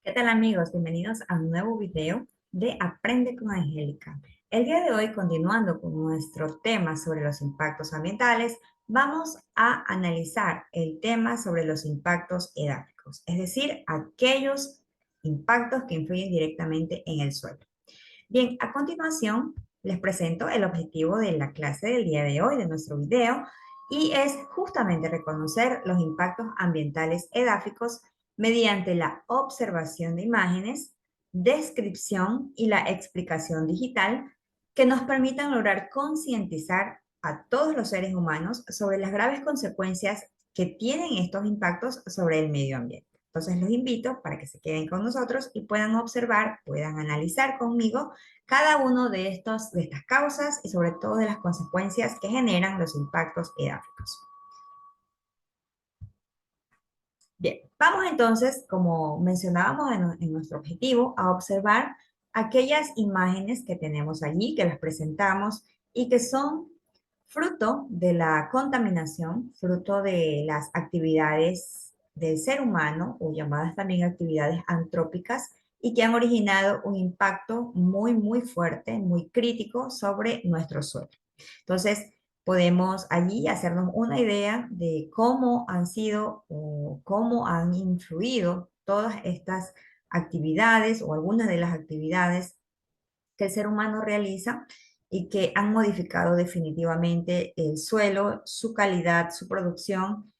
¿Qué tal amigos? Bienvenidos a un nuevo video de Aprende con Angélica. El día de hoy, continuando con nuestro tema sobre los impactos ambientales, vamos a analizar el tema sobre los impactos edáficos, es decir, aquellos impactos que influyen directamente en el suelo. Bien, a continuación les presento el objetivo de la clase del día de hoy, de nuestro video, y es justamente reconocer los impactos ambientales edáficos mediante la observación de imágenes, descripción y la explicación digital que nos permitan lograr concientizar a todos los seres humanos sobre las graves consecuencias que tienen estos impactos sobre el medio ambiente. Entonces los invito para que se queden con nosotros y puedan observar, puedan analizar conmigo cada uno de estas causas y sobre todo de las consecuencias que generan los impactos edáficos. Bien, vamos entonces, como mencionábamos en nuestro objetivo, a observar aquellas imágenes que tenemos allí, que las presentamos y que son fruto de la contaminación, fruto de las actividades del ser humano o llamadas también actividades antrópicas y que han originado un impacto muy fuerte, muy crítico sobre nuestro suelo. Entonces, podemos allí hacernos una idea de cómo han sido o cómo han influido todas estas actividades o algunas de las actividades que el ser humano realiza y que han modificado definitivamente el suelo, su calidad, su producción,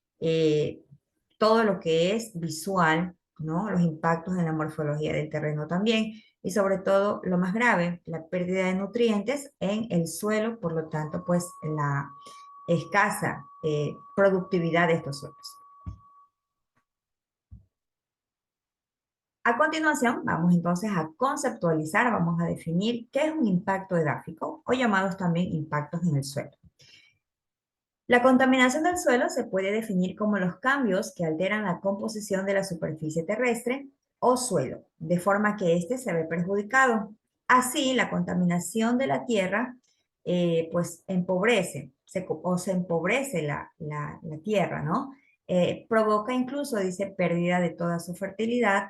todo lo que es visual, ¿no? Los impactos en la morfología del terreno también y sobre todo lo más grave, la pérdida de nutrientes en el suelo, por lo tanto, pues la escasa productividad de estos suelos. A continuación, vamos entonces a conceptualizar, vamos a definir qué es un impacto edáfico o llamados también impactos en el suelo. La contaminación del suelo se puede definir como los cambios que alteran la composición de la superficie terrestre o suelo, de forma que éste se ve perjudicado. Así, la contaminación de la tierra pues empobrece se empobrece la tierra, ¿no? Provoca incluso, dice, pérdida de toda su fertilidad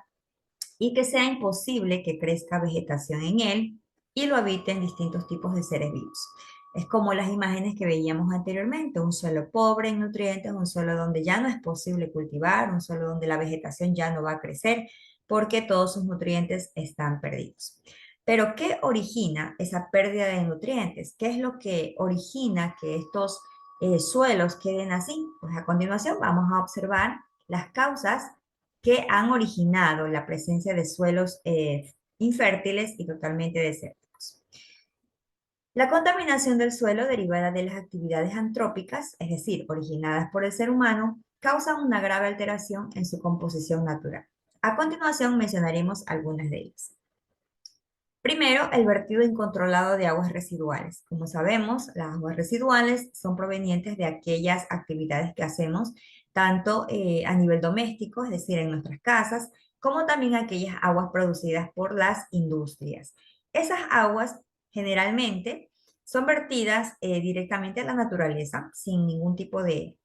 y que sea imposible que crezca vegetación en él y lo habiten distintos tipos de seres vivos. Es como las imágenes que veíamos anteriormente, un suelo pobre en nutrientes, un suelo donde ya no es posible cultivar, un suelo donde la vegetación ya no va a crecer porque todos sus nutrientes están perdidos. Pero, ¿qué origina esa pérdida de nutrientes? ¿Qué es lo que origina que estos suelos queden así? Pues a continuación vamos a observar las causas que han originado la presencia de suelos infértiles y totalmente desérticos. La contaminación del suelo derivada de las actividades antrópicas, es decir, originadas por el ser humano, causa una grave alteración en su composición natural. A continuación mencionaremos algunas de ellas. Primero, el vertido incontrolado de aguas residuales. Como sabemos, las aguas residuales son provenientes de aquellas actividades que hacemos tanto a nivel doméstico, es decir, en nuestras casas, como también aquellas aguas producidas por las industrias. Esas aguas generalmente son vertidas directamente a la naturaleza sin ningún tipo de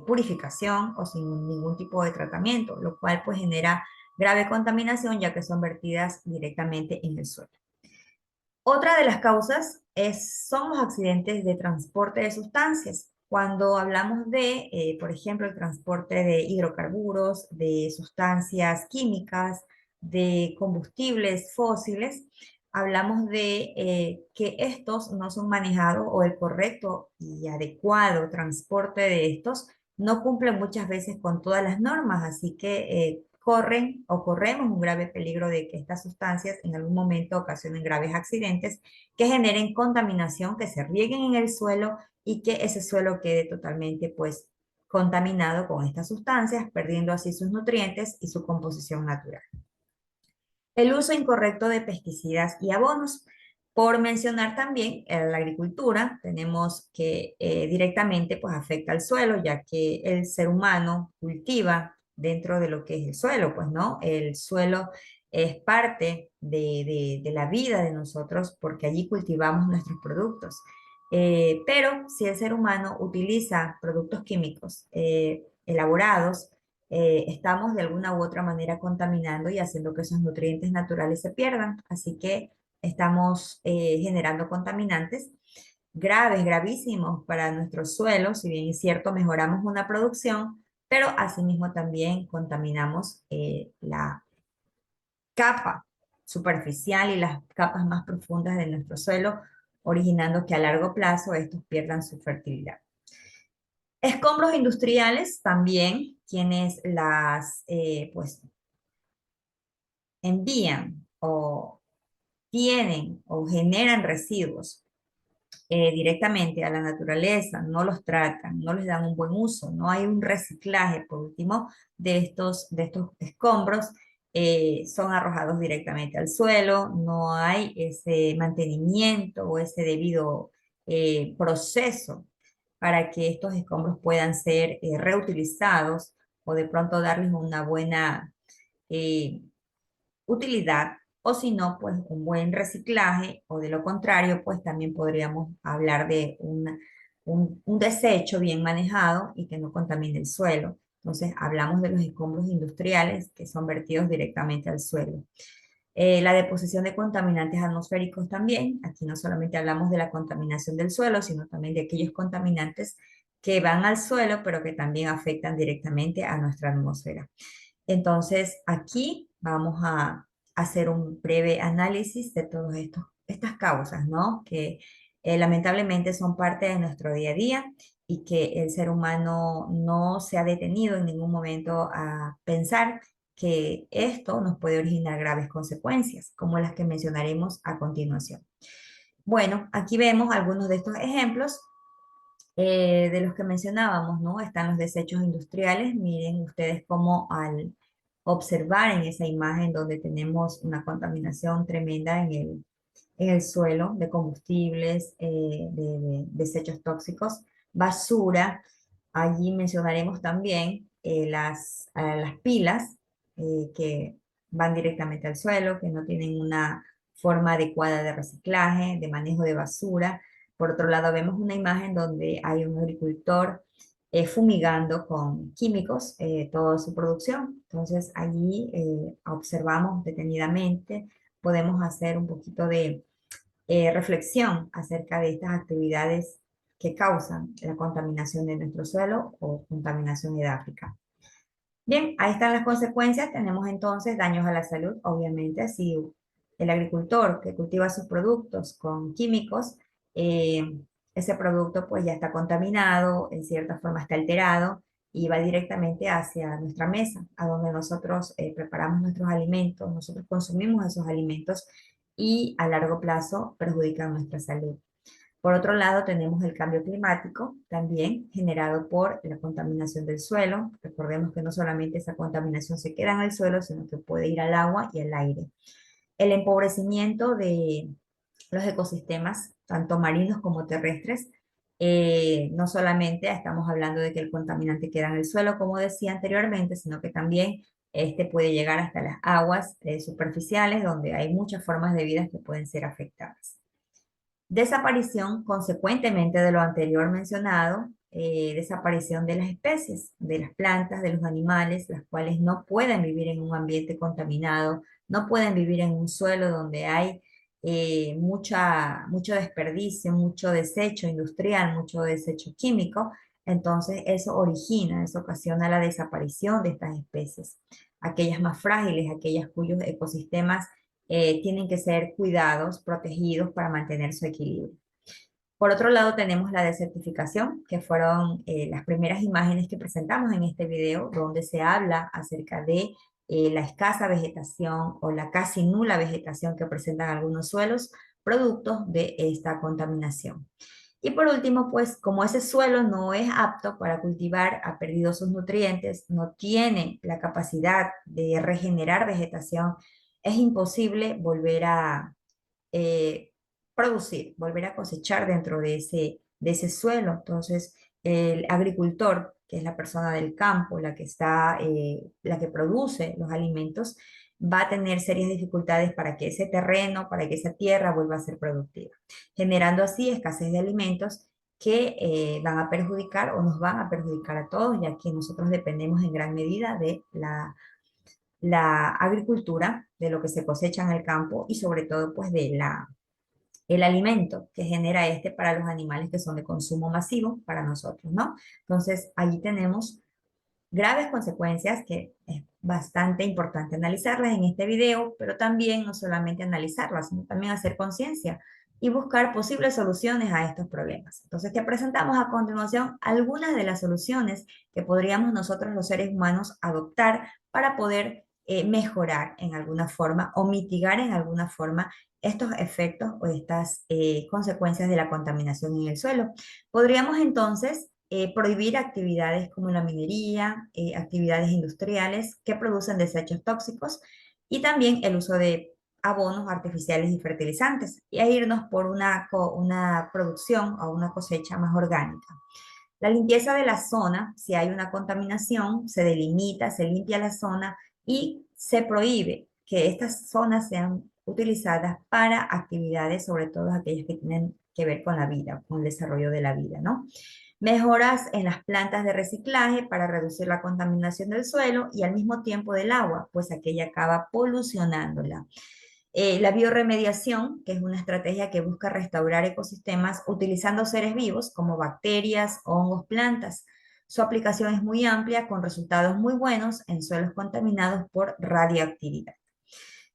purificación o sin ningún tipo de tratamiento, lo cual pues genera grave contaminación ya que son vertidas directamente en el suelo. Otra de las causas son los accidentes de transporte de sustancias. Cuando hablamos de, por ejemplo, el transporte de hidrocarburos, de sustancias químicas, de combustibles fósiles, hablamos de que estos no son manejados o el correcto y adecuado transporte de estos no cumple muchas veces con todas las normas, así que corren o corremos un grave peligro de que estas sustancias en algún momento ocasionen graves accidentes que generen contaminación, que se rieguen en el suelo y que ese suelo quede totalmente pues contaminado con estas sustancias, perdiendo así sus nutrientes y su composición natural. El uso incorrecto de pesticidas y abonos. Por mencionar también la agricultura, tenemos que directamente pues afecta al suelo, ya que el ser humano cultiva dentro de lo que es el suelo, pues no, el suelo es parte de la vida de nosotros porque allí cultivamos nuestros productos. Pero si el ser humano utiliza productos químicos elaborados, estamos de alguna u otra manera contaminando y haciendo que esos nutrientes naturales se pierdan. Así que estamos generando contaminantes graves, gravísimos para nuestros suelos. Si bien es cierto, mejoramos una producción, pero asimismo también contaminamos la capa superficial y las capas más profundas de nuestro suelo, originando que a largo plazo estos pierdan su fertilidad. Escombros industriales también, quienes pues envían o tienen o generan residuos directamente a la naturaleza, no los tratan, no les dan un buen uso, no hay un reciclaje, por último, de estos escombros, son arrojados directamente al suelo, no hay ese mantenimiento o ese debido proceso para que estos escombros puedan ser reutilizados o de pronto darles una buena eh, utilidad, o si no, pues un buen reciclaje, o de lo contrario, pues también podríamos hablar de un desecho bien manejado y que no contamine el suelo. Entonces, hablamos de los escombros industriales que son vertidos directamente al suelo. La deposición de contaminantes atmosféricos también. Aquí no solamente hablamos de la contaminación del suelo, sino también de aquellos contaminantes que van al suelo, pero que también afectan directamente a nuestra atmósfera. Entonces, aquí vamos a hacer un breve análisis de todas estas causas, ¿no? Que lamentablemente son parte de nuestro día a día y que el ser humano no se ha detenido en ningún momento a pensar que esto nos puede originar graves consecuencias, como las que mencionaremos a continuación. Bueno, aquí vemos algunos de estos ejemplos de los que mencionábamos, ¿no? Están los desechos industriales. Miren ustedes cómo al observar en esa imagen donde tenemos una contaminación tremenda en el suelo de combustibles, de desechos tóxicos, basura. Allí mencionaremos también las pilas que van directamente al suelo, que no tienen una forma adecuada de reciclaje, de manejo de basura. Por otro lado, vemos una imagen donde hay un agricultor fumigando con químicos toda su producción. Entonces, allí observamos detenidamente, podemos hacer un poquito de reflexión acerca de estas actividades que causan la contaminación de nuestro suelo o contaminación edáfica. Bien, ahí están las consecuencias. Tenemos entonces daños a la salud, obviamente, si el agricultor que cultiva sus productos con químicos, eh, ese producto pues ya está contaminado, en cierta forma está alterado y va directamente hacia nuestra mesa, a donde nosotros preparamos nuestros alimentos, nosotros consumimos esos alimentos y a largo plazo perjudican nuestra salud. Por otro lado, tenemos el cambio climático, también generado por la contaminación del suelo. Recordemos que no solamente esa contaminación se queda en el suelo, sino que puede ir al agua y al aire. El empobrecimiento de los ecosistemas, tanto marinos como terrestres. No solamente estamos hablando de que el contaminante queda en el suelo, como decía anteriormente, sino que también este puede llegar hasta las aguas superficiales, donde hay muchas formas de vida que pueden ser afectadas. Desaparición, consecuentemente de lo anterior mencionado, desaparición de las especies, de las plantas, de los animales, las cuales no pueden vivir en un ambiente contaminado, no pueden vivir en un suelo donde hay mucho desperdicio, mucho desecho industrial, mucho desecho químico. Entonces eso origina, eso ocasiona la desaparición de estas especies, aquellas más frágiles, aquellas cuyos ecosistemas tienen que ser cuidados, protegidos para mantener su equilibrio. Por otro lado, tenemos la desertificación, que fueron las primeras imágenes que presentamos en este video, donde se habla acerca de la escasa vegetación o la casi nula vegetación que presentan algunos suelos, producto de esta contaminación. Y por último, pues como ese suelo no es apto para cultivar, ha perdido sus nutrientes, no tiene la capacidad de regenerar vegetación, es imposible volver a eh, producir, volver a cosechar dentro de ese suelo. Entonces, el agricultor, que es la persona del campo, la que produce los alimentos, va a tener serias dificultades para que ese terreno, para que esa tierra vuelva a ser productiva, generando así escasez de alimentos que van a perjudicar o nos van a perjudicar a todos, ya que nosotros dependemos en gran medida de la agricultura, de lo que se cosecha en el campo y sobre todo pues de el alimento que genera este para los animales que son de consumo masivo para nosotros, ¿no? Entonces, allí tenemos graves consecuencias que es bastante importante analizarlas en este video, pero también no solamente analizarlas, sino también hacer conciencia y buscar posibles soluciones a estos problemas. Entonces, te presentamos a continuación algunas de las soluciones que podríamos nosotros los seres humanos adoptar para poder mejorar en alguna forma o mitigar en alguna forma estos efectos o estas consecuencias de la contaminación en el suelo. Podríamos entonces prohibir actividades como la minería, actividades industriales que producen desechos tóxicos y también el uso de abonos artificiales y fertilizantes y a irnos por una producción o una cosecha más orgánica. La limpieza de la zona, si hay una contaminación, se delimita, se limpia la zona y se prohíbe que estas zonas sean utilizadas para actividades, sobre todo aquellas que tienen que ver con la vida, con el desarrollo de la vida, ¿no? Mejoras en las plantas de reciclaje para reducir la contaminación del suelo y al mismo tiempo del agua, pues aquella acaba polucionándola. La bioremediación, que es una estrategia que busca restaurar ecosistemas utilizando seres vivos como bacterias, hongos, plantas. Su aplicación es muy amplia con resultados muy buenos en suelos contaminados por radioactividad.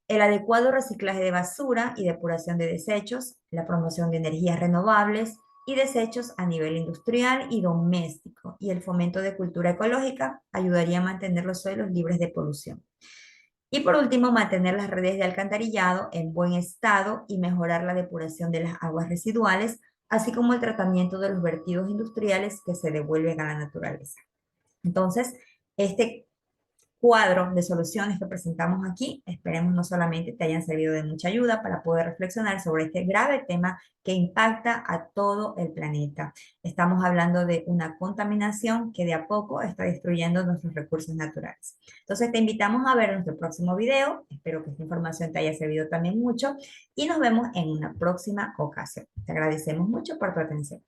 El adecuado reciclaje de basura y depuración de desechos, la promoción de energías renovables y desechos a nivel industrial y doméstico, y el fomento de cultura ecológica ayudaría a mantener los suelos libres de polución. Y por último, mantener las redes de alcantarillado en buen estado y mejorar la depuración de las aguas residuales, así como el tratamiento de los vertidos industriales que se devuelven a la naturaleza. Entonces, este cuadro de soluciones que presentamos aquí, esperemos no solamente te hayan servido de mucha ayuda para poder reflexionar sobre este grave tema que impacta a todo el planeta. Estamos hablando de una contaminación que de a poco está destruyendo nuestros recursos naturales. Entonces te invitamos a ver nuestro próximo video, espero que esta información te haya servido también mucho y nos vemos en una próxima ocasión. Te agradecemos mucho por tu atención.